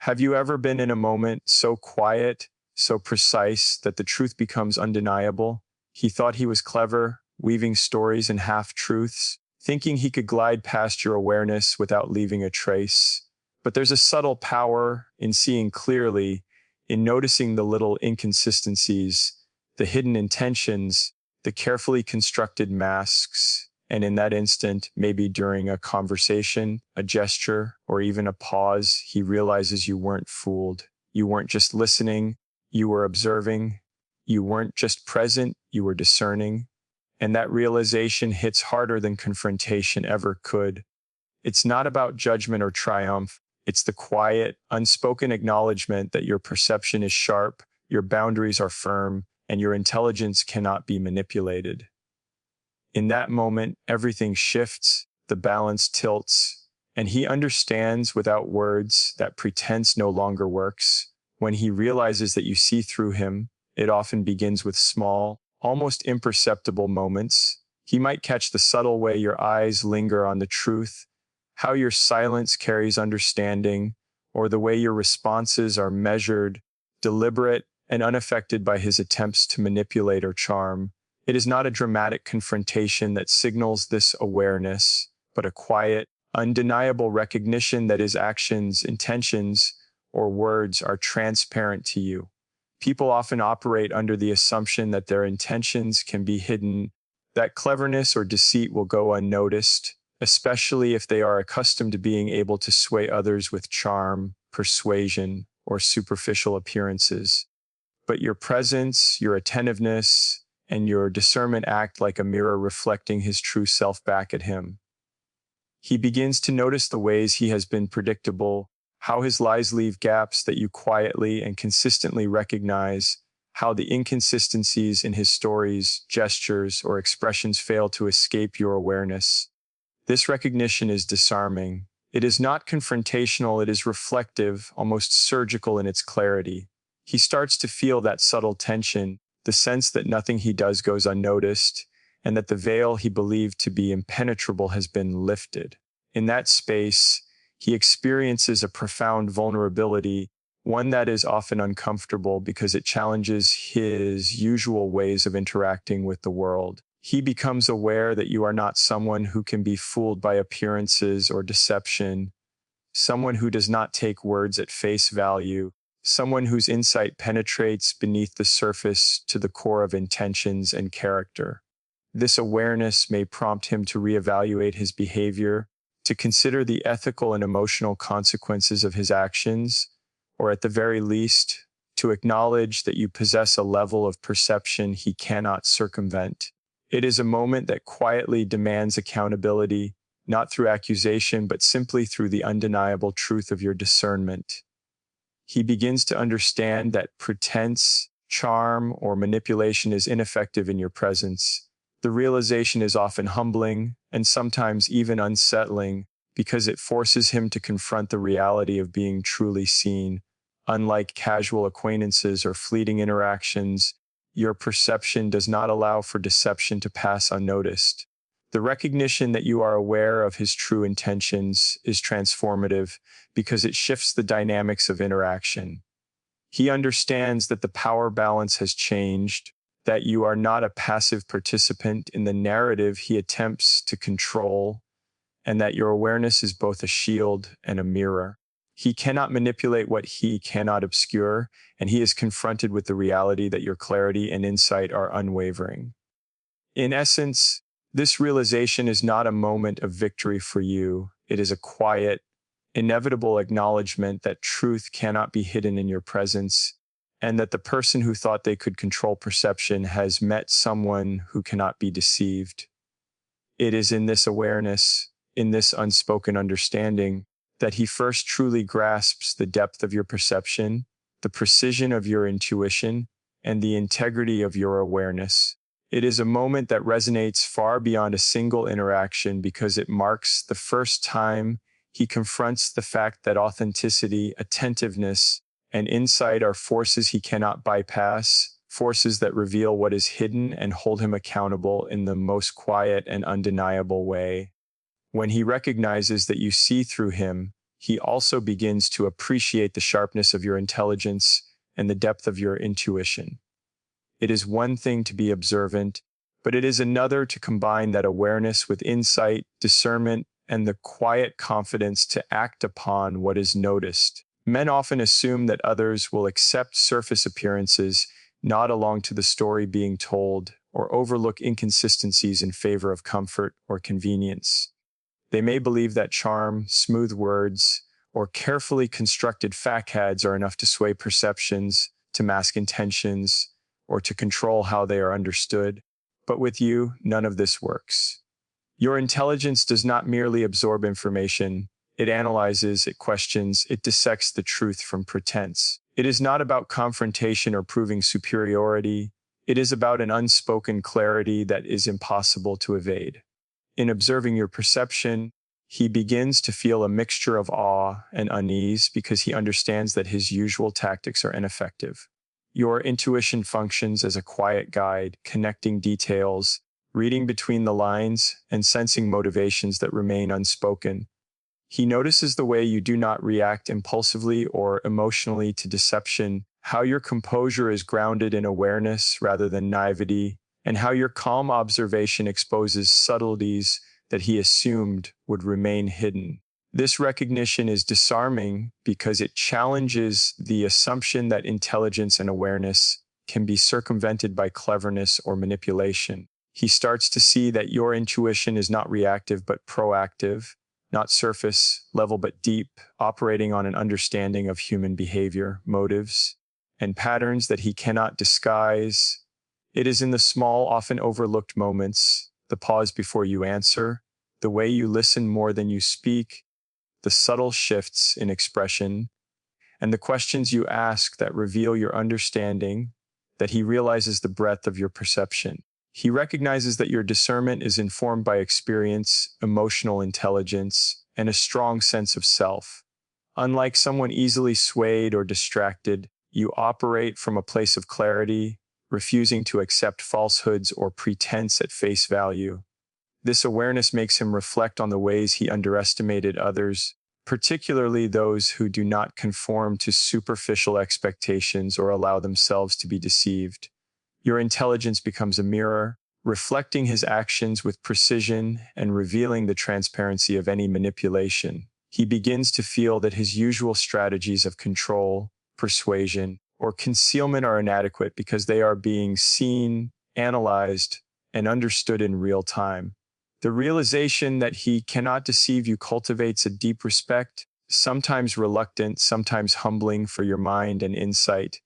Have you ever been in a moment so quiet, so precise that the truth becomes undeniable? He thought he was clever, weaving stories and half-truths, thinking he could glide past your awareness without leaving a trace. But there's a subtle power in seeing clearly, in noticing the little inconsistencies, the hidden intentions, the carefully constructed masks, and in that instant, maybe during a conversation, a gesture, or even a pause, he realizes you weren't fooled. You weren't just listening, you were observing. You weren't just present, you were discerning. And that realization hits harder than confrontation ever could. It's not about judgment or triumph. It's the quiet, unspoken acknowledgement that your perception is sharp, your boundaries are firm, and your intelligence cannot be manipulated. In that moment, everything shifts, the balance tilts, and he understands without words that pretense no longer works. When he realizes that you see through him, it often begins with small, almost imperceptible moments. He might catch the subtle way your eyes linger on the truth, how your silence carries understanding, or the way your responses are measured, deliberate, and unaffected by his attempts to manipulate or charm. It is not a dramatic confrontation that signals this awareness, but a quiet, undeniable recognition that his actions, intentions, or words are transparent to you. People often operate under the assumption that their intentions can be hidden, that cleverness or deceit will go unnoticed, especially if they are accustomed to being able to sway others with charm, persuasion, or superficial appearances. But your presence, your attentiveness, and your discernment act like a mirror reflecting his true self back at him. He begins to notice the ways he has been predictable, how his lies leave gaps that you quietly and consistently recognize, how the inconsistencies in his stories, gestures, or expressions fail to escape your awareness. This recognition is disarming. It is not confrontational, it is reflective, almost surgical in its clarity. He starts to feel that subtle tension, the sense that nothing he does goes unnoticed, and that the veil he believed to be impenetrable has been lifted. In that space, he experiences a profound vulnerability, one that is often uncomfortable because it challenges his usual ways of interacting with the world. He becomes aware that you are not someone who can be fooled by appearances or deception, someone who does not take words at face value, someone whose insight penetrates beneath the surface to the core of intentions and character. This awareness may prompt him to reevaluate his behavior, to consider the ethical and emotional consequences of his actions, or at the very least, to acknowledge that you possess a level of perception he cannot circumvent. It is a moment that quietly demands accountability, not through accusation, but simply through the undeniable truth of your discernment. He begins to understand that pretense, charm, or manipulation is ineffective in your presence. The realization is often humbling and sometimes even unsettling because it forces him to confront the reality of being truly seen. Unlike casual acquaintances or fleeting interactions, your perception does not allow for deception to pass unnoticed. The recognition that you are aware of his true intentions is transformative because it shifts the dynamics of interaction. He understands that the power balance has changed, that you are not a passive participant in the narrative he attempts to control, and that your awareness is both a shield and a mirror. He cannot manipulate what he cannot obscure, and he is confronted with the reality that your clarity and insight are unwavering. In essence, this realization is not a moment of victory for you. It is a quiet, inevitable acknowledgement that truth cannot be hidden in your presence, and that the person who thought they could control perception has met someone who cannot be deceived. It is in this awareness, in this unspoken understanding, that he first truly grasps the depth of your perception, the precision of your intuition, and the integrity of your awareness. It is a moment that resonates far beyond a single interaction because it marks the first time he confronts the fact that authenticity, attentiveness, and insight are forces he cannot bypass, forces that reveal what is hidden and hold him accountable in the most quiet and undeniable way. When he recognizes that you see through him, he also begins to appreciate the sharpness of your intelligence and the depth of your intuition. It is one thing to be observant, but it is another to combine that awareness with insight, discernment, and the quiet confidence to act upon what is noticed. Men often assume that others will accept surface appearances, nod along to the story being told, or overlook inconsistencies in favor of comfort or convenience. They may believe that charm, smooth words, or carefully constructed facades are enough to sway perceptions, to mask intentions, or to control how they are understood. But with you, none of this works. Your intelligence does not merely absorb information, it analyzes, it questions, it dissects the truth from pretense. It is not about confrontation or proving superiority, it is about an unspoken clarity that is impossible to evade. In observing your perception, he begins to feel a mixture of awe and unease because he understands that his usual tactics are ineffective. Your intuition functions as a quiet guide, connecting details, reading between the lines, and sensing motivations that remain unspoken. He notices the way you do not react impulsively or emotionally to deception, how your composure is grounded in awareness rather than naivety, and how your calm observation exposes subtleties that he assumed would remain hidden. This recognition is disarming because it challenges the assumption that intelligence and awareness can be circumvented by cleverness or manipulation. He starts to see that your intuition is not reactive but proactive, not surface level but deep, operating on an understanding of human behavior, motives, and patterns that he cannot disguise. It is in the small, often overlooked moments, the pause before you answer, the way you listen more than you speak, the subtle shifts in expression, and the questions you ask that reveal your understanding, that he realizes the breadth of your perception. He recognizes that your discernment is informed by experience, emotional intelligence, and a strong sense of self. Unlike someone easily swayed or distracted, you operate from a place of clarity, refusing to accept falsehoods or pretense at face value. This awareness makes him reflect on the ways he underestimated others, particularly those who do not conform to superficial expectations or allow themselves to be deceived. Your intelligence becomes a mirror, reflecting his actions with precision and revealing the transparency of any manipulation. He begins to feel that his usual strategies of control, persuasion, or concealment are inadequate because they are being seen, analyzed, and understood in real time. The realization that he cannot deceive you cultivates a deep respect, sometimes reluctant, sometimes humbling for your mind and insight.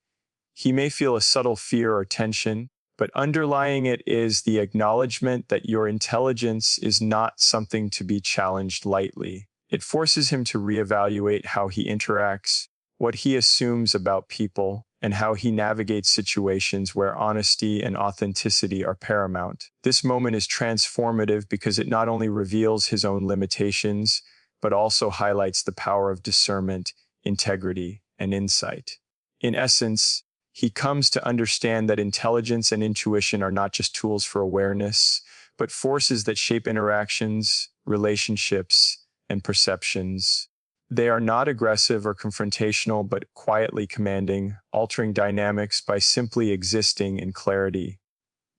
He may feel a subtle fear or tension, but underlying it is the acknowledgement that your intelligence is not something to be challenged lightly. It forces him to reevaluate how he interacts, what he assumes about people, and how he navigates situations where honesty and authenticity are paramount. This moment is transformative because it not only reveals his own limitations, but also highlights the power of discernment, integrity, and insight. In essence, he comes to understand that intelligence and intuition are not just tools for awareness, but forces that shape interactions, relationships, and perceptions. They are not aggressive or confrontational, but quietly commanding, altering dynamics by simply existing in clarity.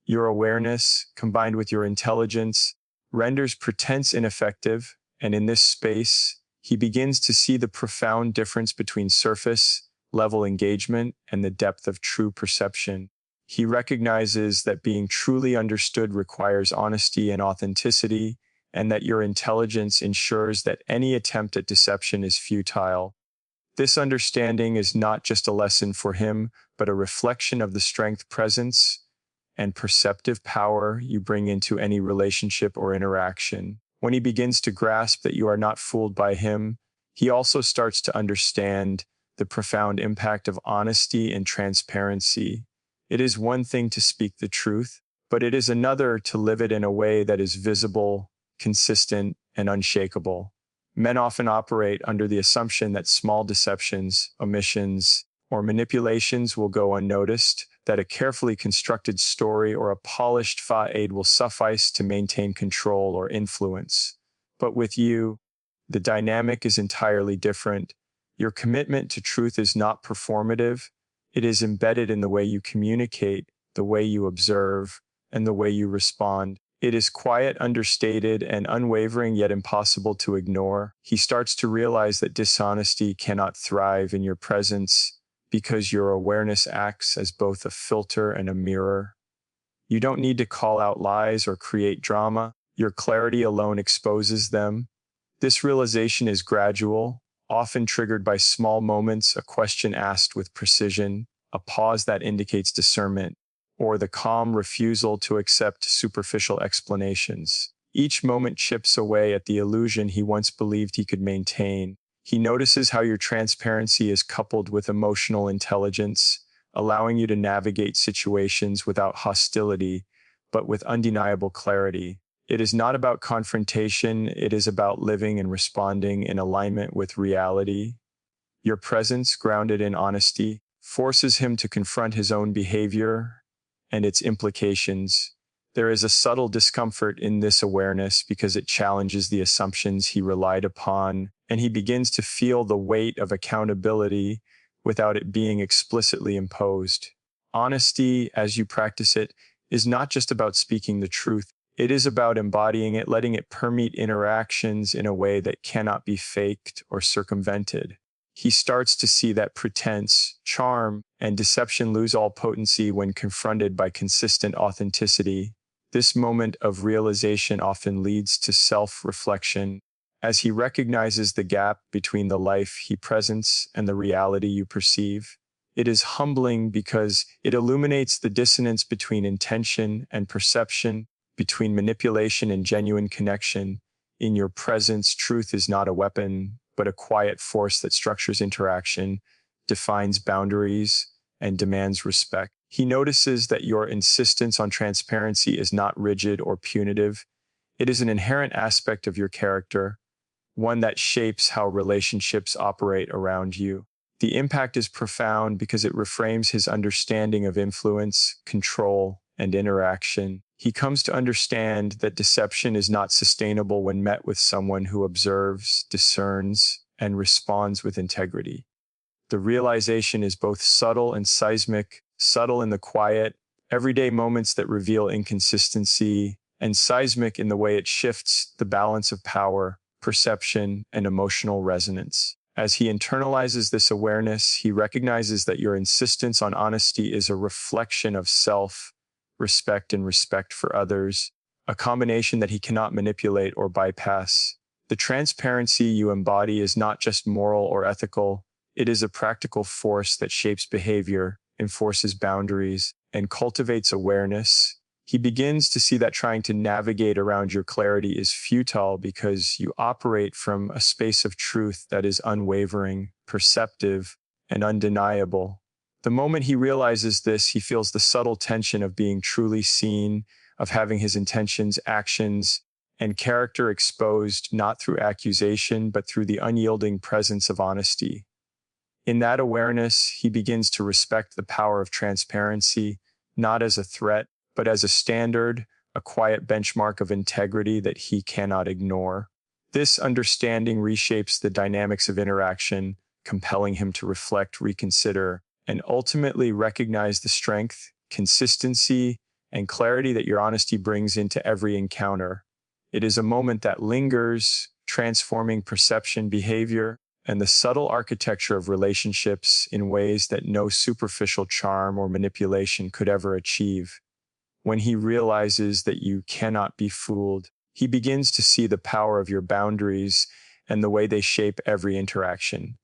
Your awareness, combined with your intelligence, renders pretense ineffective, and in this space, he begins to see the profound difference between surface level engagement and the depth of true perception. He recognizes that being truly understood requires honesty and authenticity, and that your intelligence ensures that any attempt at deception is futile. This understanding is not just a lesson for him, but a reflection of the strength, presence, and perceptive power you bring into any relationship or interaction. When he begins to grasp that you are not fooled by him, he also starts to understand the profound impact of honesty and transparency. It is one thing to speak the truth, but it is another to live it in a way that is visible, consistent, and unshakable. Men often operate under the assumption that small deceptions, omissions, or manipulations will go unnoticed, that a carefully constructed story or a polished facade will suffice to maintain control or influence. But with you, The dynamic is entirely different. Your commitment to truth is not performative. It is embedded in the way you communicate, the way you observe, and the way you respond. It is quiet, understated, and unwavering, yet impossible to ignore. He starts to realize that dishonesty cannot thrive in your presence because your awareness acts as both a filter and a mirror. You don't need to call out lies or create drama. Your clarity alone exposes them. This realization is gradual, often triggered by small moments, a question asked with precision, a pause that indicates discernment, or the calm refusal to accept superficial explanations. Each moment chips away at the illusion he once believed he could maintain. He notices how your transparency is coupled with emotional intelligence, allowing you to navigate situations without hostility, but with undeniable clarity. It is not about confrontation, it is about living and responding in alignment with reality. Your presence, grounded in honesty, forces him to confront his own behavior and its implications. There is a subtle discomfort in this awareness because it challenges the assumptions he relied upon, and he begins to feel the weight of accountability without it being explicitly imposed. Honesty, as you practice it, is not just about speaking the truth. It is about embodying it, letting it permeate interactions in a way that cannot be faked or circumvented. He starts to see that pretense, charm, and deception lose all potency when confronted by consistent authenticity. This moment of realization often leads to self-reflection, as he recognizes the gap between the life he presents and the reality you perceive. It is humbling because it illuminates the dissonance between intention and perception, between manipulation and genuine connection. In your presence, truth is not a weapon, but a quiet force that structures interaction, defines boundaries, and demands respect. He notices that your insistence on transparency is not rigid or punitive. It is an inherent aspect of your character, one that shapes how relationships operate around you. The impact is profound because it reframes his understanding of influence, control, and interaction. He comes to understand that deception is not sustainable when met with someone who observes, discerns, and responds with integrity. The realization is both subtle and seismic, subtle in the quiet, everyday moments that reveal inconsistency, and seismic in the way it shifts the balance of power, perception, and emotional resonance. As he internalizes this awareness, he recognizes that your insistence on honesty is a reflection of self, respect, and respect for others, a combination that he cannot manipulate or bypass. The transparency you embody is not just moral or ethical, it is a practical force that shapes behavior, enforces boundaries, and cultivates awareness. He begins to see that trying to navigate around your clarity is futile because you operate from a space of truth that is unwavering, perceptive, and undeniable. The moment he realizes this, he feels the subtle tension of being truly seen, of having his intentions, actions, and character exposed not through accusation, but through the unyielding presence of honesty. In that awareness, he begins to respect the power of transparency, not as a threat, but as a standard, a quiet benchmark of integrity that he cannot ignore. This understanding reshapes the dynamics of interaction, compelling him to reflect, reconsider, and ultimately recognize the strength, consistency, and clarity that your honesty brings into every encounter. It is a moment that lingers, transforming perception, behavior, and the subtle architecture of relationships in ways that no superficial charm or manipulation could ever achieve. When he realizes that you cannot be fooled, he begins to see the power of your boundaries and the way they shape every interaction.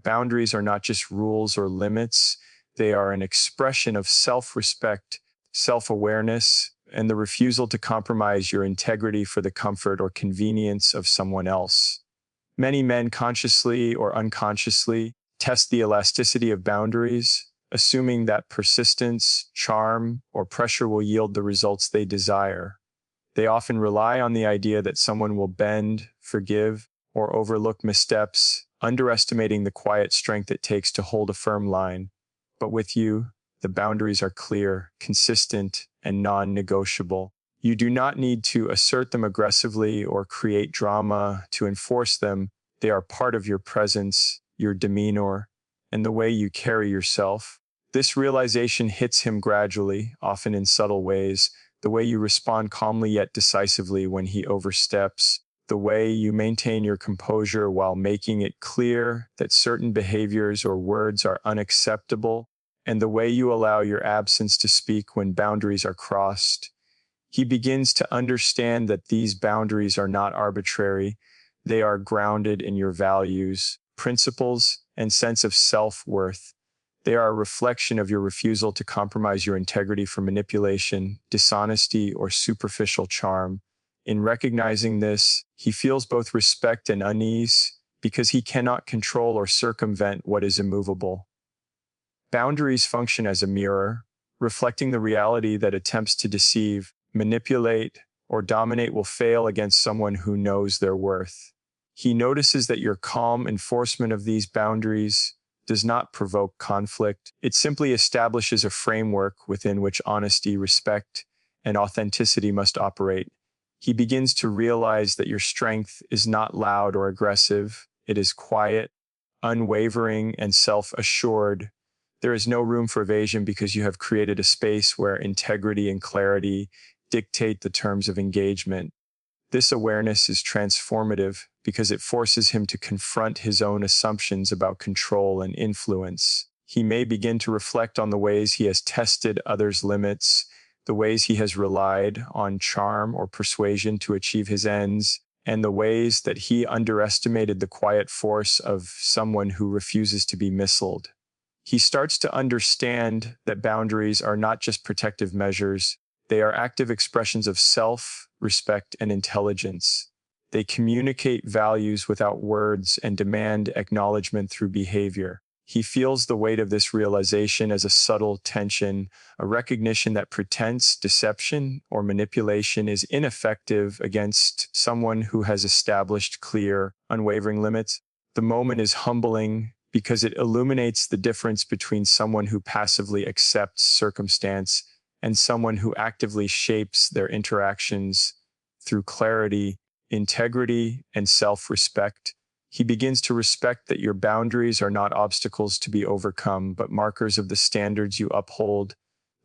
Boundaries are not just rules or limits, they are an expression of self-respect, self-awareness, and the refusal to compromise your integrity for the comfort or convenience of someone else. Many men consciously or unconsciously test the elasticity of boundaries, assuming that persistence, charm, or pressure will yield the results they desire. They often rely on the idea that someone will bend, forgive, or overlook missteps, underestimating the quiet strength it takes to hold a firm line. But with you, the boundaries are clear, consistent, and non-negotiable. You do not need to assert them aggressively or create drama to enforce them. They are part of your presence, your demeanor, and the way you carry yourself. This realization hits him gradually, often in subtle ways, the way you respond calmly yet decisively when he oversteps, the way you maintain your composure while making it clear that certain behaviors or words are unacceptable, and the way you allow your absence to speak when boundaries are crossed. He begins to understand that these boundaries are not arbitrary. They are grounded in your values, principles, and sense of self-worth. They are a reflection of your refusal to compromise your integrity for manipulation, dishonesty, or superficial charm. In recognizing this, he feels both respect and unease because he cannot control or circumvent what is immovable. Boundaries function as a mirror, reflecting the reality that attempts to deceive, manipulate, or dominate will fail against someone who knows their worth. He notices that your calm enforcement of these boundaries does not provoke conflict. It simply establishes a framework within which honesty, respect, and authenticity must operate. He begins to realize that your strength is not loud or aggressive. It is quiet, unwavering, and self-assured. There is no room for evasion because you have created a space where integrity and clarity dictate the terms of engagement. This awareness is transformative because it forces him to confront his own assumptions about control and influence. He may begin to reflect on the ways he has tested others' limits, the ways he has relied on charm or persuasion to achieve his ends, and the ways that he underestimated the quiet force of someone who refuses to be missiled. He starts to understand that boundaries are not just protective measures. They are active expressions of self, respect, and intelligence. They communicate values without words and demand acknowledgement through behavior. He feels the weight of this realization as a subtle tension, a recognition that pretense, deception, or manipulation is ineffective against someone who has established clear, unwavering limits. The moment is humbling because it illuminates the difference between someone who passively accepts circumstance and someone who actively shapes their interactions through clarity, integrity, and self-respect. He begins to respect that your boundaries are not obstacles to be overcome, but markers of the standards you uphold,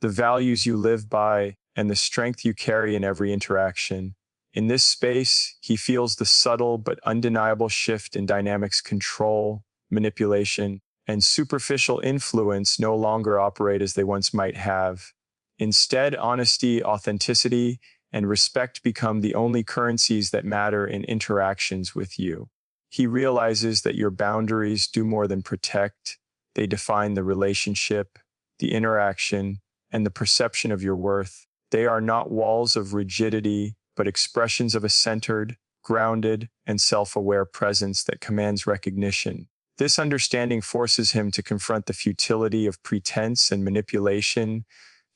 the values you live by, and the strength you carry in every interaction. In this space, he feels the subtle but undeniable shift in dynamics. Control, manipulation, and superficial influence no longer operate as they once might have. Instead, honesty, authenticity, and respect become the only currencies that matter in interactions with you. He realizes that your boundaries do more than protect. They define the relationship, the interaction, and the perception of your worth. They are not walls of rigidity, but expressions of a centered, grounded, and self-aware presence that commands recognition. This understanding forces him to confront the futility of pretense and manipulation,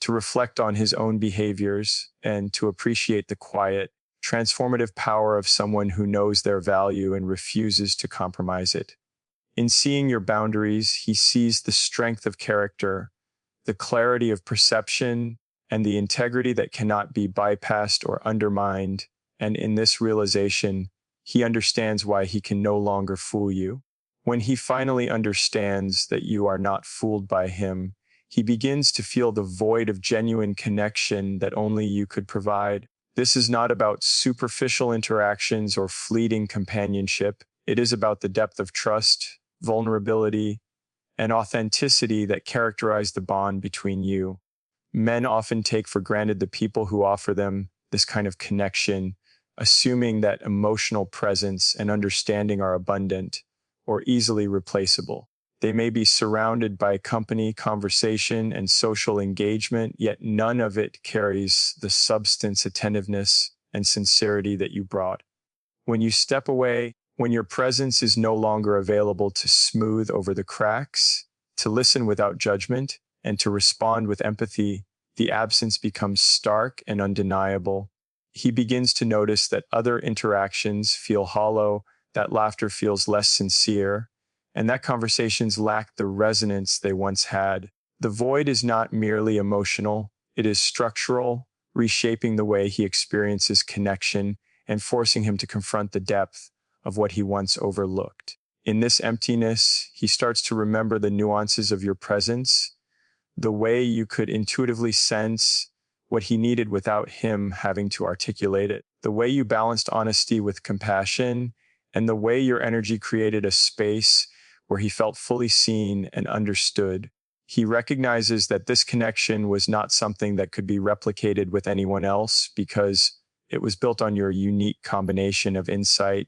to reflect on his own behaviors, and to appreciate the quiet, transformative power of someone who knows their value and refuses to compromise it. In seeing your boundaries, he sees the strength of character, the clarity of perception, and the integrity that cannot be bypassed or undermined. And in this realization, he understands why he can no longer fool you. When he finally understands that you are not fooled by him, he begins to feel the void of genuine connection that only you could provide. This is not about superficial interactions or fleeting companionship. It is about the depth of trust, vulnerability, and authenticity that characterize the bond between you. Men often take for granted the people who offer them this kind of connection, assuming that emotional presence and understanding are abundant or easily replaceable. They may be surrounded by company, conversation, and social engagement, yet none of it carries the substance, attentiveness, and sincerity that you brought. When you step away, when your presence is no longer available to smooth over the cracks, to listen without judgment, and to respond with empathy, the absence becomes stark and undeniable. He begins to notice that other interactions feel hollow, that laughter feels less sincere, and that conversations lack the resonance they once had. The void is not merely emotional, it is structural, reshaping the way he experiences connection and forcing him to confront the depth of what he once overlooked. In this emptiness, he starts to remember the nuances of your presence, the way you could intuitively sense what he needed without him having to articulate it, the way you balanced honesty with compassion, and the way your energy created a space where he felt fully seen and understood. He recognizes that this connection was not something that could be replicated with anyone else because it was built on your unique combination of insight,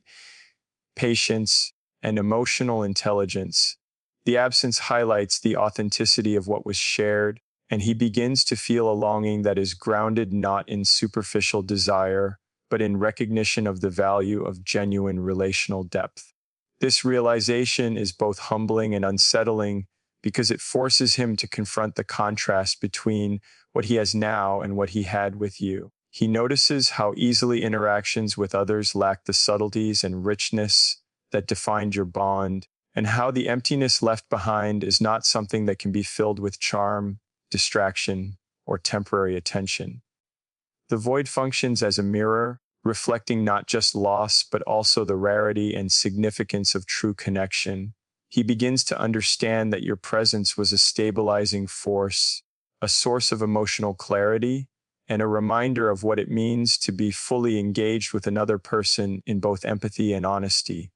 patience, and emotional intelligence. The absence highlights the authenticity of what was shared, and he begins to feel a longing that is grounded not in superficial desire, but in recognition of the value of genuine relational depth. This realization is both humbling and unsettling because it forces him to confront the contrast between what he has now and what he had with you. He notices how easily interactions with others lack the subtleties and richness that defined your bond, and how the emptiness left behind is not something that can be filled with charm, distraction, or temporary attention. The void functions as a mirror, reflecting not just loss, but also the rarity and significance of true connection. He begins to understand that your presence was a stabilizing force, a source of emotional clarity, and a reminder of what it means to be fully engaged with another person in both empathy and honesty.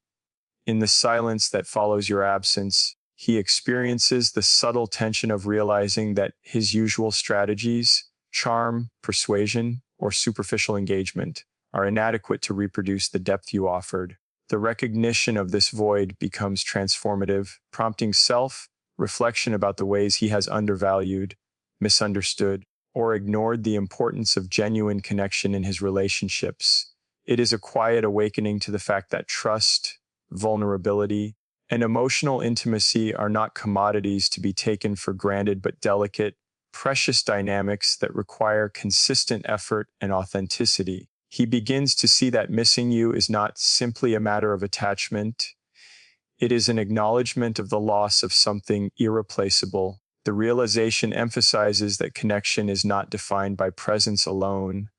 In the silence that follows your absence, he experiences the subtle tension of realizing that his usual strategies, charm, persuasion, or superficial engagement, are inadequate to reproduce the depth you offered. The recognition of this void becomes transformative, prompting self-reflection about the ways he has undervalued, misunderstood, or ignored the importance of genuine connection in his relationships. It is a quiet awakening to the fact that trust, vulnerability, and emotional intimacy are not commodities to be taken for granted, but delicate, precious dynamics that require consistent effort and authenticity. He begins to see that missing you is not simply a matter of attachment. It is an acknowledgement of the loss of something irreplaceable. The realization emphasizes that connection is not defined by presence alone,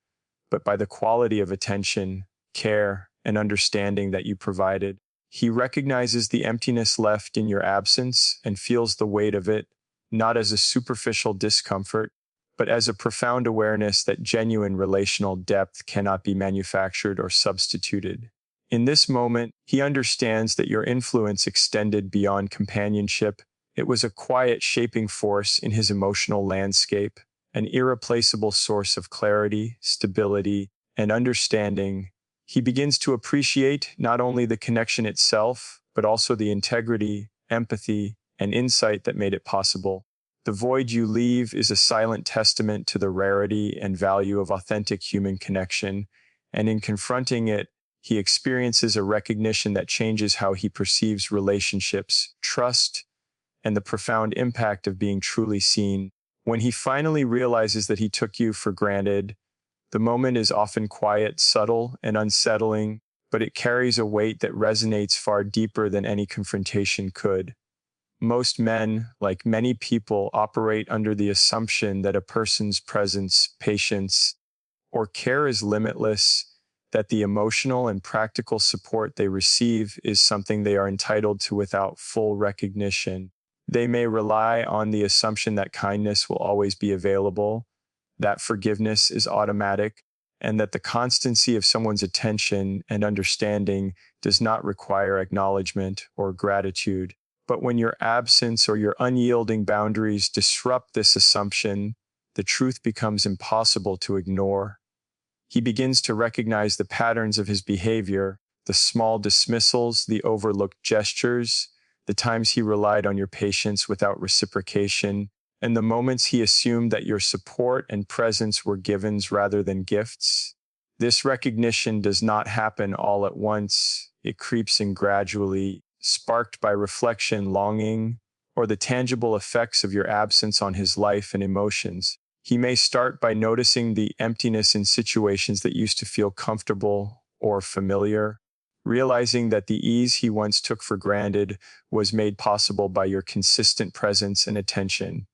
but by the quality of attention, care, and understanding that you provided. He recognizes the emptiness left in your absence and feels the weight of it, not as a superficial discomfort, but as a profound awareness that genuine relational depth cannot be manufactured or substituted. In this moment, he understands that your influence extended beyond companionship. It was a quiet shaping force in his emotional landscape, an irreplaceable source of clarity, stability, and understanding. He begins to appreciate not only the connection itself, but also the integrity, empathy, and insight that made it possible. The void you leave is a silent testament to the rarity and value of authentic human connection, and in confronting it, he experiences a recognition that changes how he perceives relationships, trust, and the profound impact of being truly seen. When he finally realizes that he took you for granted, the moment is often quiet, subtle, and unsettling, but it carries a weight that resonates far deeper than any confrontation could. Most men, like many people, operate under the assumption that a person's presence, patience, or care is limitless, that the emotional and practical support they receive is something they are entitled to without full recognition. They may rely on the assumption that kindness will always be available, that forgiveness is automatic, and that the constancy of someone's attention and understanding does not require acknowledgement or gratitude. But when your absence or your unyielding boundaries disrupt this assumption, the truth becomes impossible to ignore. He begins to recognize the patterns of his behavior, the small dismissals, the overlooked gestures, the times he relied on your patience without reciprocation, and the moments he assumed that your support and presence were givens rather than gifts. This recognition does not happen all at once. It creeps in gradually, sparked by reflection, longing, or the tangible effects of your absence on his life and emotions. He may start by noticing the emptiness in situations that used to feel comfortable or familiar, realizing that the ease he once took for granted was made possible by your consistent presence and attention.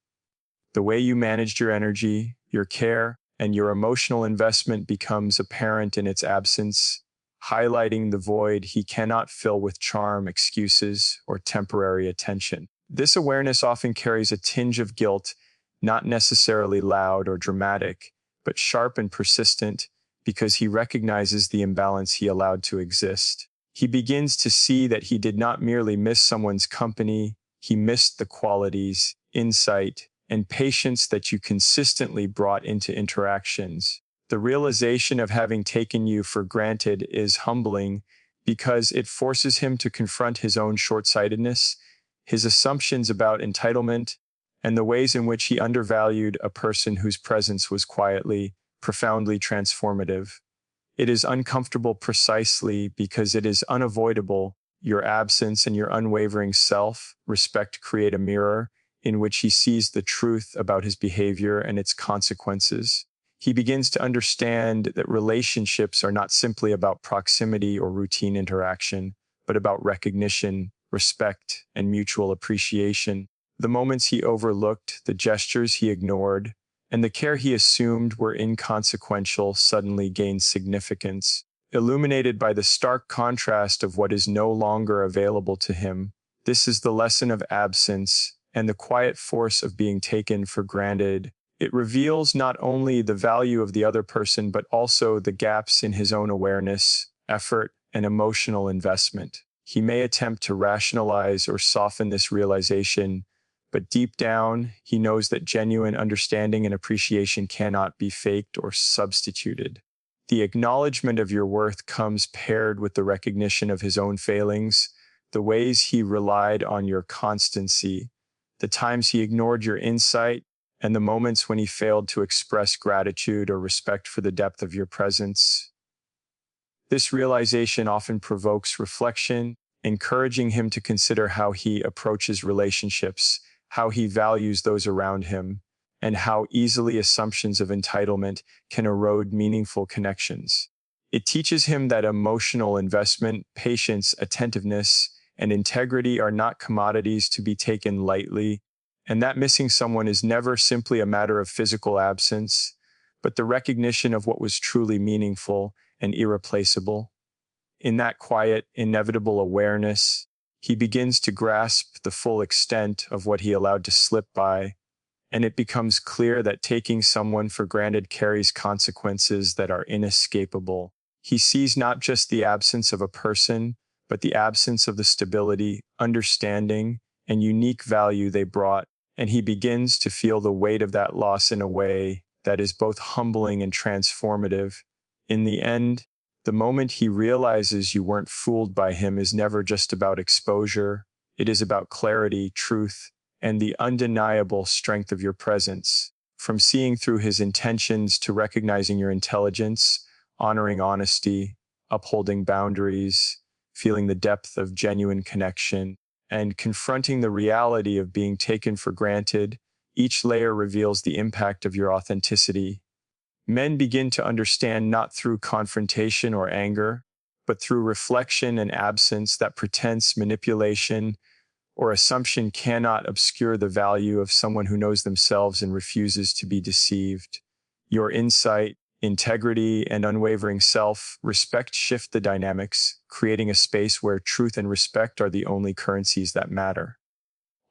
The way you managed your energy, your care, and your emotional investment becomes apparent in its absence, highlighting the void he cannot fill with charm, excuses, or temporary attention. This awareness often carries a tinge of guilt, not necessarily loud or dramatic, but sharp and persistent, because he recognizes the imbalance he allowed to exist. He begins to see that he did not merely miss someone's company, he missed the qualities, insight, and patience that you consistently brought into interactions. The realization of having taken you for granted is humbling because it forces him to confront his own short-sightedness, his assumptions about entitlement, and the ways in which he undervalued a person whose presence was quietly, profoundly transformative. It is uncomfortable precisely because it is unavoidable. Your absence and your unwavering self-respect create a mirror in which he sees the truth about his behavior and its consequences. He begins to understand that relationships are not simply about proximity or routine interaction, but about recognition, respect, and mutual appreciation. The moments he overlooked, the gestures he ignored, and the care he assumed were inconsequential suddenly gained significance, illuminated by the stark contrast of what is no longer available to him. This is the lesson of absence and the quiet force of being taken for granted. It reveals not only the value of the other person, but also the gaps in his own awareness, effort, and emotional investment. He may attempt to rationalize or soften this realization, but deep down, he knows that genuine understanding and appreciation cannot be faked or substituted. The acknowledgement of your worth comes paired with the recognition of his own failings, the ways he relied on your constancy, the times he ignored your insight, and the moments when he failed to express gratitude or respect for the depth of your presence. This realization often provokes reflection, encouraging him to consider how he approaches relationships, how he values those around him, and how easily assumptions of entitlement can erode meaningful connections. It teaches him that emotional investment, patience, attentiveness, and integrity are not commodities to be taken lightly, and that missing someone is never simply a matter of physical absence, but the recognition of what was truly meaningful and irreplaceable. In that quiet, inevitable awareness, he begins to grasp the full extent of what he allowed to slip by, and it becomes clear that taking someone for granted carries consequences that are inescapable. He sees not just the absence of a person, but the absence of the stability, understanding, and unique value they brought, and he begins to feel the weight of that loss in a way that is both humbling and transformative. In the end, the moment he realizes you weren't fooled by him is never just about exposure. It is about clarity, truth, and the undeniable strength of your presence. From seeing through his intentions to recognizing your intelligence, honoring honesty, upholding boundaries, feeling the depth of genuine connection, and confronting the reality of being taken for granted, each layer reveals the impact of your authenticity. Men begin to understand not through confrontation or anger, but through reflection and absence that pretense, manipulation, or assumption cannot obscure the value of someone who knows themselves and refuses to be deceived. Your insight, integrity, and unwavering self-respect shift the dynamics, creating a space where truth and respect are the only currencies that matter.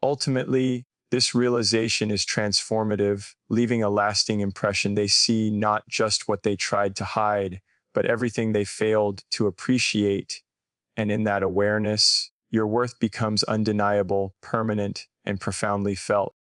Ultimately, this realization is transformative, leaving a lasting impression. They see not just what they tried to hide, but everything they failed to appreciate. And in that awareness, your worth becomes undeniable, permanent, and profoundly felt.